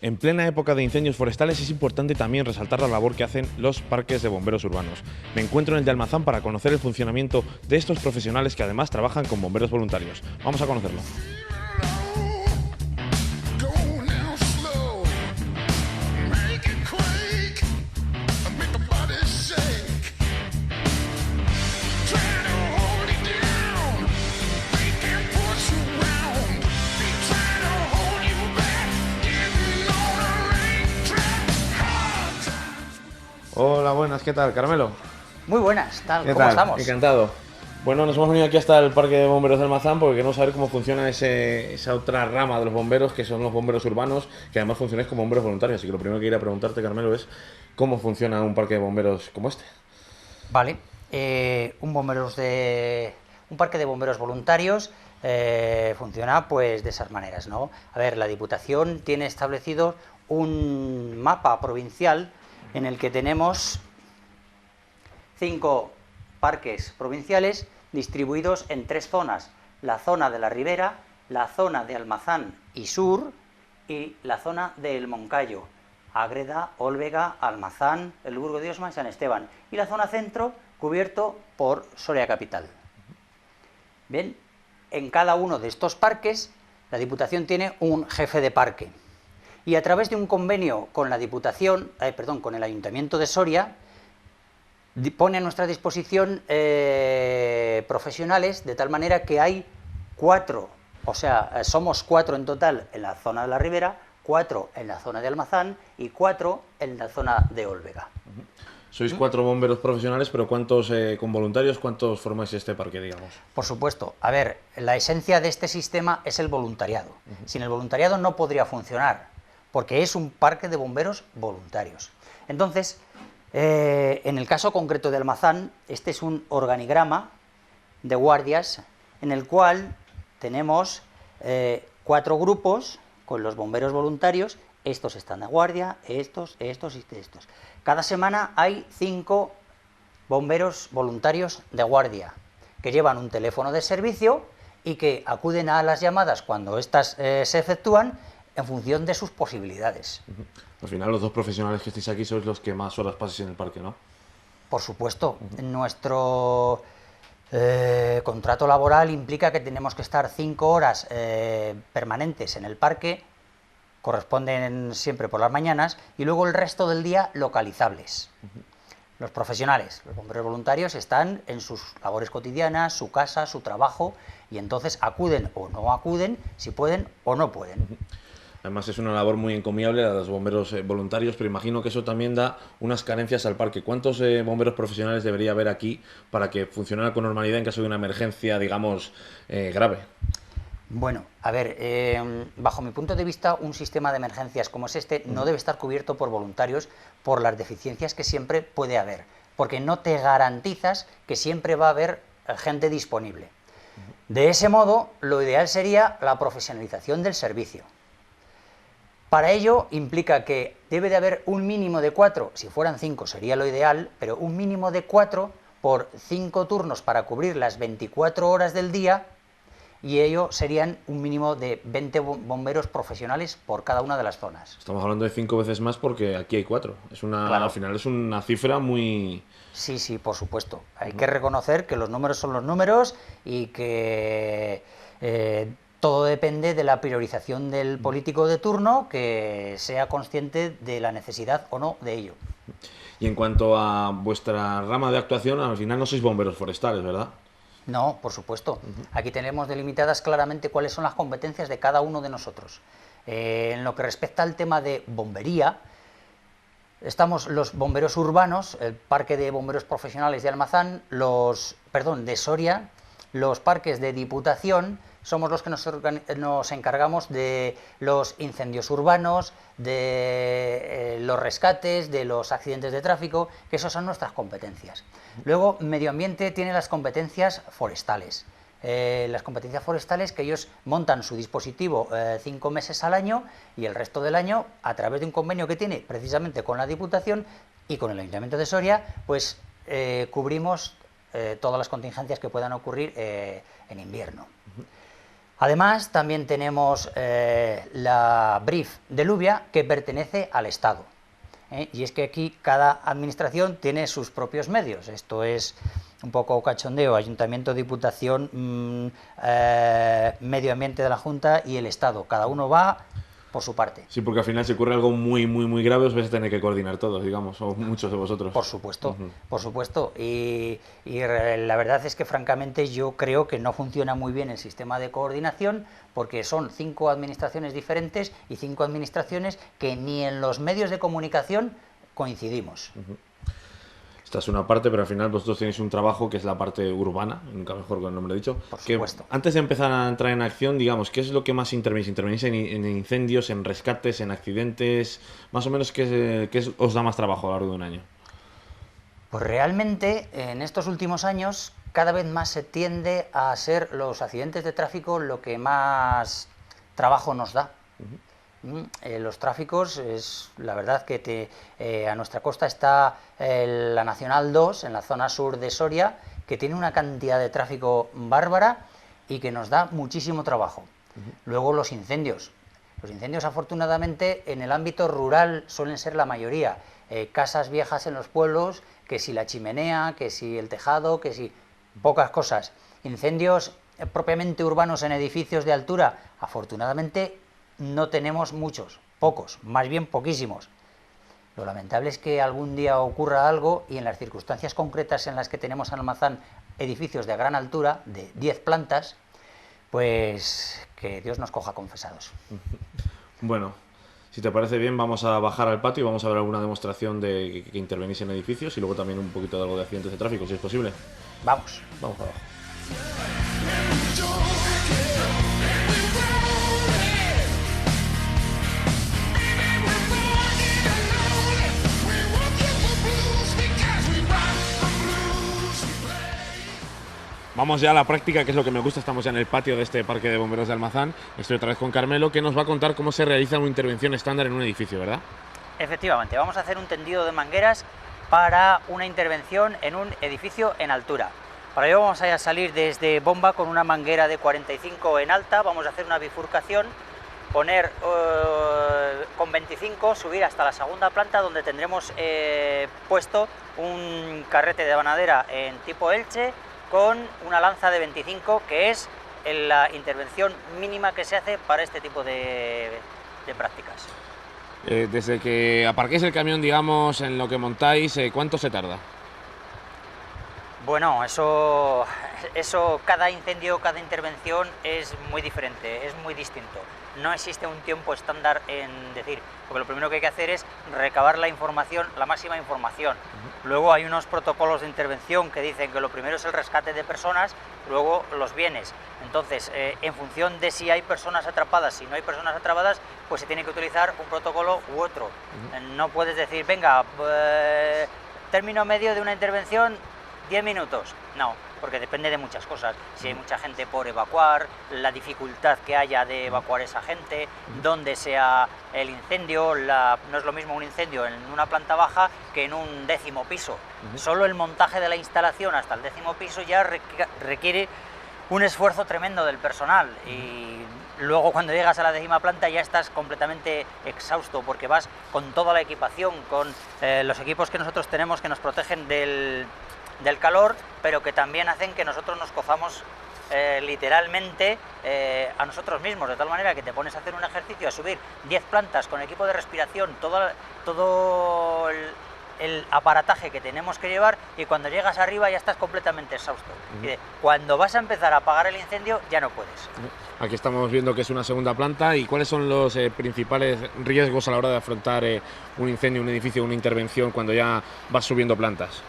En plena época de incendios forestales es importante también resaltar la labor que hacen los parques de bomberos urbanos. Me encuentro en el de Almazán para conocer el funcionamiento de estos profesionales que además trabajan con bomberos voluntarios. Vamos a conocerlo. Hola, buenas, ¿qué tal, Carmelo? Muy buenas, tal, ¿Qué ¿cómo tal? estamos? Encantado. Bueno, nos hemos venido aquí hasta el Parque de Bomberos de Almazán porque queremos saber cómo funciona esa otra rama de los bomberos, que son los bomberos urbanos, que además funcionáis como bomberos voluntarios. Así que lo primero que quería preguntarte, Carmelo, es cómo funciona un parque de bomberos como este. Vale, un parque de bomberos voluntarios funciona pues de esas maneras, ¿no? A ver, la Diputación tiene establecido un mapa provincial en el que tenemos 5 parques provinciales distribuidos en 3 zonas: la zona de la Ribera, la zona de Almazán y Sur y la zona del Moncayo, Ágreda, Ólvega, Almazán, el Burgo de Osma y San Esteban, y la zona centro cubierto por Soria Capital. Bien, en cada uno de estos parques la Diputación tiene un jefe de parque y a través de un convenio con la Diputación, con el Ayuntamiento de Soria, pone a nuestra disposición profesionales, de tal manera que hay 4, o sea, somos 4 en total en la zona de la Ribera, 4 en la zona de Almazán y 4 en la zona de Ólvega. Sois 4 bomberos profesionales, pero ¿cuántos con voluntarios? ¿Cuántos formáis este parque, digamos? Por supuesto, a ver, la esencia de este sistema es el voluntariado. Sin el voluntariado no podría funcionar, porque es un parque de bomberos voluntarios. Entonces, en el caso concreto de Almazán, este es un organigrama de guardias en el cual tenemos 4 grupos con los bomberos voluntarios. Estos están de guardia, estos y estos. Cada semana hay 5 bomberos voluntarios de guardia que llevan un teléfono de servicio y que acuden a las llamadas cuando éstas se efectúan en función de sus posibilidades. Al final, los dos profesionales que estáis aquí sois los que más horas pasáis en el parque, ¿no? Por supuesto, nuestro contrato laboral implica que tenemos que estar 5 horas permanentes en el parque, corresponden siempre por las mañanas, y luego el resto del día localizables. Los profesionales, los bomberos voluntarios, están en sus labores cotidianas, su casa, su trabajo, y entonces acuden o no acuden, si pueden o no pueden. Además es una labor muy encomiable la de los bomberos voluntarios, pero imagino que eso también da unas carencias al parque. ¿Cuántos bomberos profesionales debería haber aquí para que funcionara con normalidad en caso de una emergencia, digamos, grave? Bueno, a ver, bajo mi punto de vista, un sistema de emergencias como es este no debe estar cubierto por voluntarios por las deficiencias que siempre puede haber, porque no te garantizas que siempre va a haber gente disponible. De ese modo, lo ideal sería la profesionalización del servicio. Para ello implica que debe de haber un mínimo de 4, si fueran 5 sería lo ideal, pero un mínimo de 4 por 5 turnos para cubrir las 24 horas del día, y ello serían un mínimo de 20 bomberos profesionales por cada una de las zonas. Estamos hablando de 5 veces más porque aquí hay 4. Claro. Al final es una cifra muy... Sí, sí, por supuesto. Hay que reconocer que los números son los números y que todo depende de la priorización del político de turno, que sea consciente de la necesidad o no de ello. Y en cuanto a vuestra rama de actuación, al final no sois bomberos forestales, ¿verdad? No, por supuesto. Aquí tenemos delimitadas claramente cuáles son las competencias de cada uno de nosotros. En lo que respecta al tema de bombería, estamos los bomberos urbanos, el parque de bomberos profesionales de Almazán, de Soria, los parques de Diputación, somos los que nos encargamos de los incendios urbanos, de los rescates, de los accidentes de tráfico, que esas son nuestras competencias. Luego, Medio Ambiente tiene las competencias forestales. Las competencias forestales, que ellos montan su dispositivo 5 meses al año, y el resto del año, a través de un convenio que tiene precisamente con la Diputación y con el Ayuntamiento de Soria, pues cubrimos todas las contingencias que puedan ocurrir en invierno. Además, también tenemos la BRIF de Lluvia, que pertenece al Estado. Y es que aquí cada administración tiene sus propios medios. Esto es un poco cachondeo: Ayuntamiento, Diputación, Medio Ambiente de la Junta y el Estado. Cada uno va por su parte. Sí, porque al final si ocurre algo muy, muy, muy grave os vais a tener que coordinar todos, digamos, o muchos de vosotros. Por supuesto, por supuesto. Y la verdad es que francamente yo creo que no funciona muy bien el sistema de coordinación, porque son 5 administraciones diferentes y 5 administraciones que ni en los medios de comunicación coincidimos. Esta es una parte, pero al final vosotros tenéis un trabajo que es la parte urbana, nunca mejor con el nombre dicho. Por supuesto. Antes de empezar a entrar en acción, digamos, ¿qué es lo que más intervenís? ¿Intervenís en incendios, en rescates, en accidentes? Más o menos, ¿qué os da más trabajo a lo largo de un año? Pues realmente en estos últimos años cada vez más se tiende a ser los accidentes de tráfico lo que más trabajo nos da. Los tráficos, es la verdad que a nuestra costa está la Nacional 2, en la zona sur de Soria, que tiene una cantidad de tráfico bárbara y que nos da muchísimo trabajo. Luego los incendios. Los incendios, afortunadamente, en el ámbito rural suelen ser la mayoría. Casas viejas en los pueblos, que si la chimenea, que si el tejado, que si pocas cosas. Incendios propiamente urbanos en edificios de altura, afortunadamente no tenemos muchos, pocos, más bien poquísimos. Lo lamentable es que algún día ocurra algo y en las circunstancias concretas en las que tenemos en Almazán edificios de gran altura, de 10 plantas, pues que Dios nos coja confesados. Bueno, si te parece bien, vamos a bajar al patio y vamos a ver alguna demostración de que intervenís en edificios y luego también un poquito de algo de accidentes de tráfico, si es posible. Vamos. Vamos abajo. Vamos ya a la práctica, que es lo que me gusta. Estamos ya en el patio de este Parque de Bomberos de Almazán. Estoy otra vez con Carmelo, que nos va a contar cómo se realiza una intervención estándar en un edificio, ¿verdad? Efectivamente, vamos a hacer un tendido de mangueras para una intervención en un edificio en altura. Para ello vamos a salir desde bomba con una manguera de 45 en alta, vamos a hacer una bifurcación, poner con 25, subir hasta la segunda planta, donde tendremos puesto un carrete de banadera en tipo Elche, con una lanza de 25, que es la intervención mínima que se hace para este tipo de prácticas. Desde que aparquéis el camión, digamos, en lo que montáis, ¿cuánto se tarda? Bueno, eso cada incendio, cada intervención es muy diferente, es muy distinto. No existe un tiempo estándar en decir, porque lo primero que hay que hacer es recabar la información, la máxima información. Luego hay unos protocolos de intervención que dicen que lo primero es el rescate de personas, luego los bienes. Entonces, en función de si hay personas atrapadas, si no hay personas atrapadas, pues se tiene que utilizar un protocolo u otro. No puedes decir, venga, término medio de una intervención, 10 minutos. No, porque depende de muchas cosas. Si hay mucha gente por evacuar, la dificultad que haya de evacuar esa gente, dónde sea el incendio. No es lo mismo un incendio en una planta baja que en un 10º piso. Solo el montaje de la instalación hasta el 10º piso ya requiere un esfuerzo tremendo del personal, y luego cuando llegas a la 10ª planta ya estás completamente exhausto, porque vas con toda la equipación, con los equipos que nosotros tenemos que nos protegen del calor, pero que también hacen que nosotros nos cozamos literalmente a nosotros mismos, de tal manera que te pones a hacer un ejercicio, a subir 10 plantas con equipo de respiración, todo el aparataje que tenemos que llevar, y cuando llegas arriba ya estás completamente exhausto. Y cuando vas a empezar a apagar el incendio ya no puedes. Aquí estamos viendo que es una segunda planta. ¿Y cuáles son los principales riesgos a la hora de afrontar un incendio, un edificio, una intervención cuando ya vas subiendo plantas?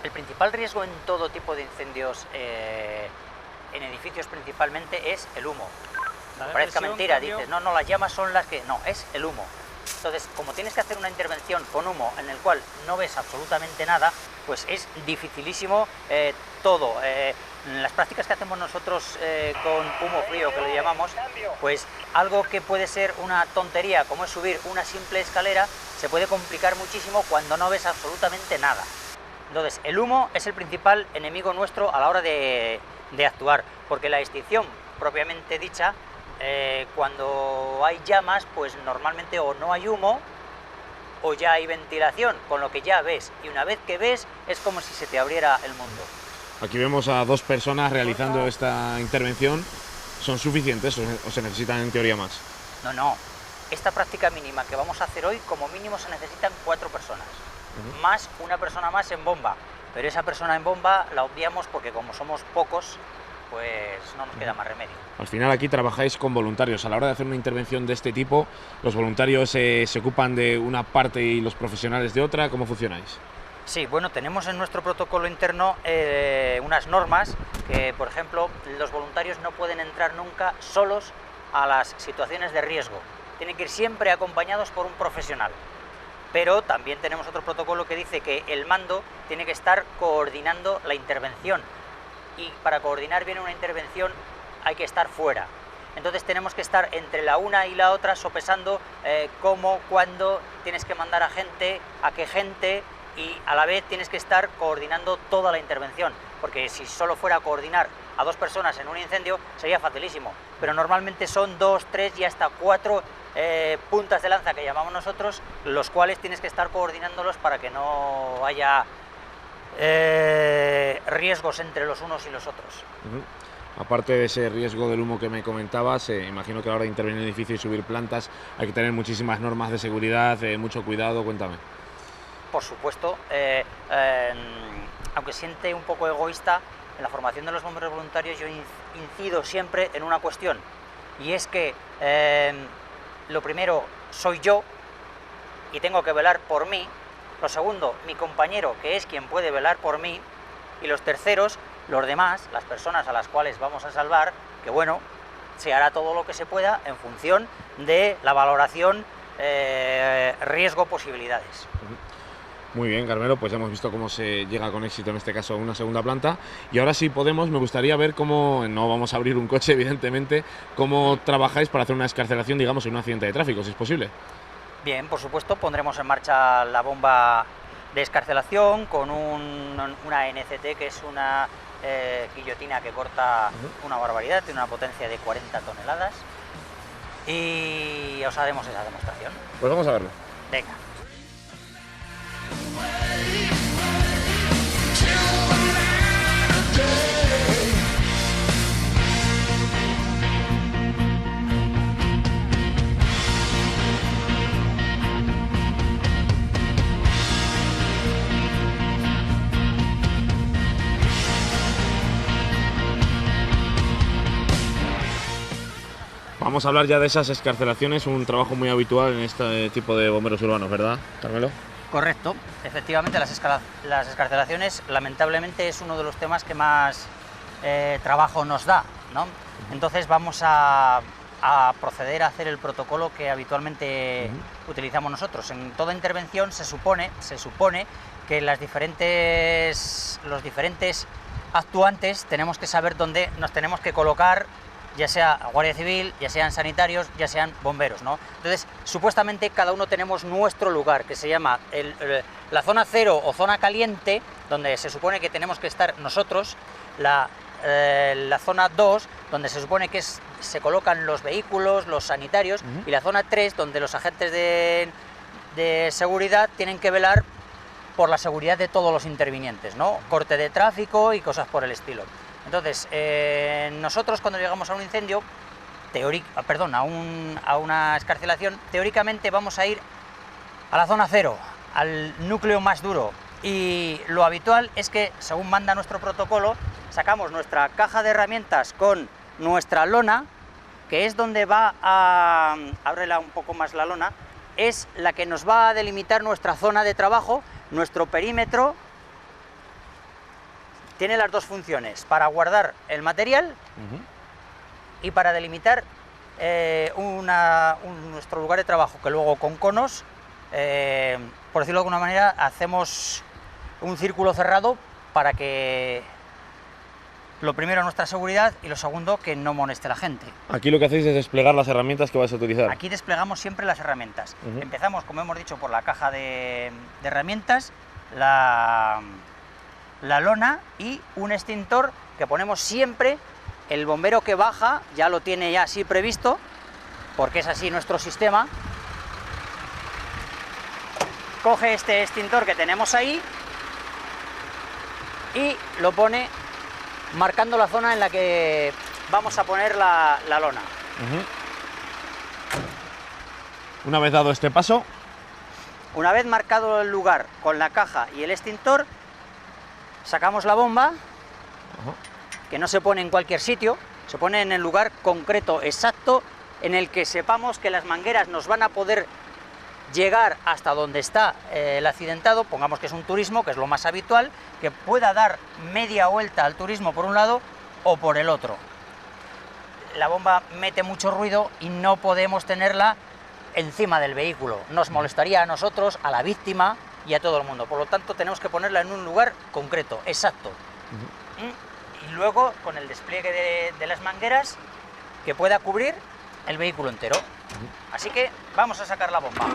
El principal riesgo en todo tipo de incendios, en edificios principalmente, es el humo. Parezca mentira, dices, no, las llamas son las que... No, es el humo. Entonces, como tienes que hacer una intervención con humo en el cual no ves absolutamente nada, pues es dificilísimo todo. Las prácticas que hacemos nosotros con humo frío, que lo llamamos, pues algo que puede ser una tontería, como es subir una simple escalera, se puede complicar muchísimo cuando no ves absolutamente nada. Entonces, el humo es el principal enemigo nuestro a la hora de actuar, porque la extinción propiamente dicha, cuando hay llamas, pues normalmente o no hay humo o ya hay ventilación, con lo que ya ves, y una vez que ves es como si se te abriera el mundo. Aquí vemos a 2 personas realizando esta intervención. ¿Son suficientes o se necesitan en teoría más? No. Esta práctica mínima que vamos a hacer hoy, como mínimo se necesitan 4 personas, más una persona más en bomba. Pero esa persona en bomba la obviamos porque como somos pocos, pues no nos queda más remedio. Al final aquí trabajáis con voluntarios. A la hora de hacer una intervención de este tipo, ¿los voluntarios se ocupan de una parte y los profesionales de otra? ¿Cómo funcionáis? Sí, bueno, tenemos en nuestro protocolo interno unas normas que, por ejemplo, los voluntarios no pueden entrar nunca solos a las situaciones de riesgo. Tienen que ir siempre acompañados por un profesional. Pero también tenemos otro protocolo que dice que el mando tiene que estar coordinando la intervención. Y para coordinar bien una intervención hay que estar fuera. Entonces tenemos que estar entre la una y la otra sopesando cómo, cuándo tienes que mandar a gente, a qué gente, y a la vez tienes que estar coordinando toda la intervención. Porque si solo fuera a coordinar a 2 personas en un incendio sería facilísimo. Pero normalmente son 2, 3 y hasta 4 puntas de lanza que llamamos nosotros, los cuales tienes que estar coordinándolos para que no haya riesgos entre los unos y los otros. Aparte de ese riesgo del humo que me comentabas, imagino que a la hora de intervenir en el edificio y subir plantas hay que tener muchísimas normas de seguridad, mucho cuidado. Cuéntame. Por supuesto, aunque siente un poco egoísta, en la formación de los bomberos voluntarios yo incido siempre en una cuestión, y es que lo primero soy yo y tengo que velar por mí. Lo segundo, mi compañero, que es quien puede velar por mí. Y los terceros, los demás, las personas a las cuales vamos a salvar, que bueno, se hará todo lo que se pueda en función de la valoración riesgo-posibilidades. Muy bien, Carmelo, pues ya hemos visto cómo se llega con éxito, en este caso, a una segunda planta. Y ahora sí podemos, me gustaría ver cómo, no vamos a abrir un coche, evidentemente, cómo trabajáis para hacer una excarcelación, digamos, en un accidente de tráfico, si es posible. Bien, por supuesto, pondremos en marcha la bomba de excarcelación con una NCT, que es una guillotina que corta una barbaridad, tiene una potencia de 40 toneladas. Y os haremos esa demostración. Pues vamos a verlo. Venga. Vamos a hablar ya de esas excarcelaciones, un trabajo muy habitual en este tipo de bomberos urbanos, ¿verdad, Carmelo? Correcto, efectivamente las excarcelaciones lamentablemente es uno de los temas que más trabajo nos da, ¿no? Entonces vamos a proceder a hacer el protocolo que habitualmente utilizamos nosotros. En toda intervención se supone que los diferentes actuantes tenemos que saber dónde nos tenemos que colocar, ya sea Guardia Civil, ya sean sanitarios, ya sean bomberos, ¿no? Entonces, supuestamente cada uno tenemos nuestro lugar, que se llama la zona 0 o zona caliente, donde se supone que tenemos que estar nosotros, la zona 2, donde se supone que se colocan los vehículos, los sanitarios, y la zona 3, donde los agentes de seguridad tienen que velar por la seguridad de todos los intervinientes, ¿no? Corte de tráfico y cosas por el estilo. Entonces, nosotros cuando llegamos a un incendio, a una excarcelación, teóricamente vamos a ir a la zona 0, al núcleo más duro. Y lo habitual es que, según manda nuestro protocolo, sacamos nuestra caja de herramientas con nuestra lona, que es donde va a... ábrela un poco más la lona, es la que nos va a delimitar nuestra zona de trabajo, nuestro perímetro. Tiene las dos funciones, para guardar el material y para delimitar nuestro lugar de trabajo, que luego con conos, por decirlo de alguna manera, hacemos un círculo cerrado para que, lo primero, nuestra seguridad, y lo segundo, que no moleste a la gente. Aquí lo que hacéis es desplegar las herramientas que vais a utilizar. Aquí desplegamos siempre las herramientas. Empezamos, como hemos dicho, por la caja de herramientas, la lona y un extintor que ponemos siempre el bombero que baja ya lo tiene ya así previsto, porque es así nuestro sistema. Coge este extintor que tenemos ahí y lo pone marcando la zona en la que vamos a poner la lona. Una vez dado este paso, una vez marcado el lugar con la caja y el extintor, sacamos la bomba, que no se pone en cualquier sitio, se pone en el lugar concreto, exacto, en el que sepamos que las mangueras nos van a poder llegar hasta donde está el accidentado. Pongamos que es un turismo, que es lo más habitual, que pueda dar media vuelta al turismo por un lado o por el otro. La bomba mete mucho ruido y no podemos tenerla encima del vehículo. Nos molestaría a nosotros, a la víctima y a todo el mundo. Por lo tanto, tenemos que ponerla en un lugar concreto, exacto. Y luego, con el despliegue de las mangueras, que pueda cubrir el vehículo entero. Así que vamos a sacar la bomba.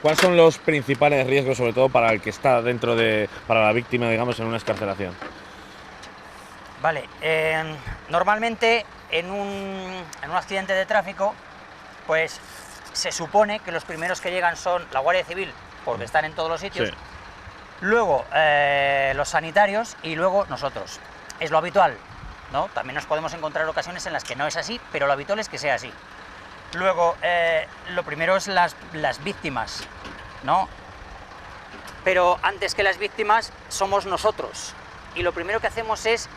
¿Cuáles son los principales riesgos, sobre todo para el que está dentro para la víctima, digamos, en una excarcelación? Vale, normalmente en un accidente de tráfico, pues se supone que los primeros que llegan son la Guardia Civil, porque están en todos los sitios, luego los sanitarios y luego nosotros. Es lo habitual, ¿no? También nos podemos encontrar ocasiones en las que no es así, pero lo habitual es que sea así. Luego, lo primero es las víctimas, ¿no? Pero antes que las víctimas somos nosotros. Y lo primero que hacemos es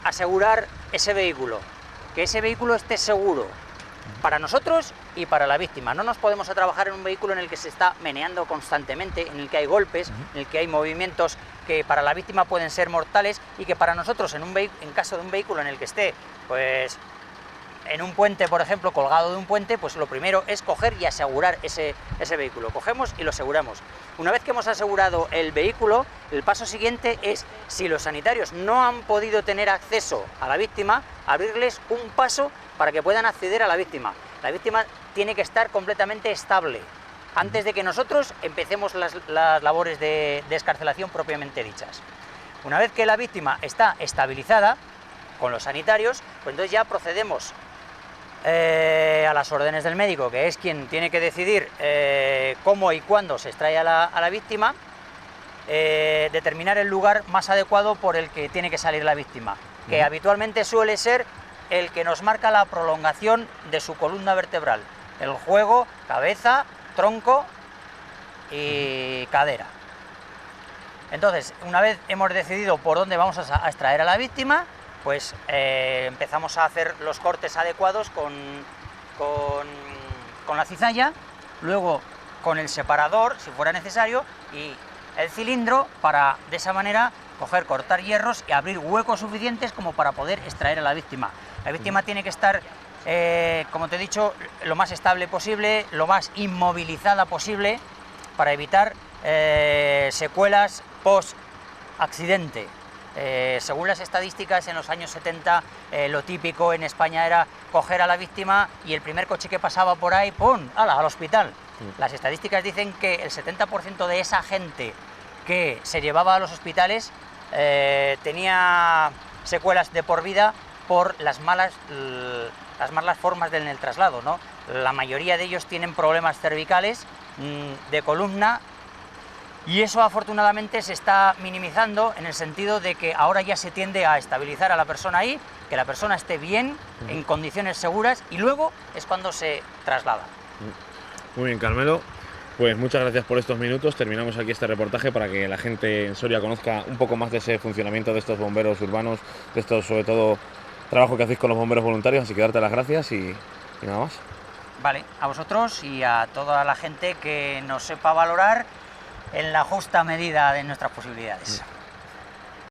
asegurar ese vehículo, que ese vehículo esté seguro para nosotros y para la víctima. No nos podemos a trabajar en un vehículo en el que se está meneando constantemente, en el que hay golpes, en el que hay movimientos que para la víctima pueden ser mortales y que para nosotros, en caso de un vehículo en el que esté, pues en un puente, por ejemplo, colgado de un puente, pues lo primero es coger y asegurar ese vehículo. Cogemos y lo aseguramos. Una vez que hemos asegurado el vehículo, el paso siguiente es, si los sanitarios no han podido tener acceso a la víctima, abrirles un paso para que puedan acceder a la víctima. La víctima tiene que estar completamente estable antes de que nosotros empecemos las labores de excarcelación propiamente dichas. Una vez que la víctima está estabilizada con los sanitarios, pues entonces ya procedemos a las órdenes del médico, que es quien tiene que decidir cómo y cuándo se extrae a la víctima, determinar el lugar más adecuado por el que tiene que salir la víctima, que habitualmente suele ser el que nos marca la prolongación de su columna vertebral, el juego, cabeza, tronco y cadera. Entonces, una vez hemos decidido por dónde vamos a extraer a la víctima, pues empezamos a hacer los cortes adecuados con la cizalla, luego con el separador, si fuera necesario, y el cilindro para, de esa manera, cortar hierros y abrir huecos suficientes como para poder extraer a la víctima. La víctima tiene que estar, como te he dicho, lo más estable posible, lo más inmovilizada posible, para evitar secuelas post-accidente. Según las estadísticas, en los años 70 lo típico en España era coger a la víctima y el primer coche que pasaba por ahí, ¡pum!, ¡hala!, al hospital. Las estadísticas dicen que el 70% de esa gente que se llevaba a los hospitales tenía secuelas de por vida por las malas formas en el traslado, ¿no? La mayoría de ellos tienen problemas cervicales, de columna. Y eso afortunadamente se está minimizando en el sentido de que ahora ya se tiende a estabilizar a la persona ahí, que la persona esté bien, en condiciones seguras, y luego es cuando se traslada. Muy bien, Carmelo. Pues muchas gracias por estos minutos. Terminamos aquí este reportaje para que la gente en Soria conozca un poco más de ese funcionamiento de estos bomberos urbanos, de estos, sobre todo, trabajo que hacéis con los bomberos voluntarios. Así que darte las gracias y nada más. Vale, a vosotros y a toda la gente que nos sepa valorar en la justa medida de nuestras posibilidades.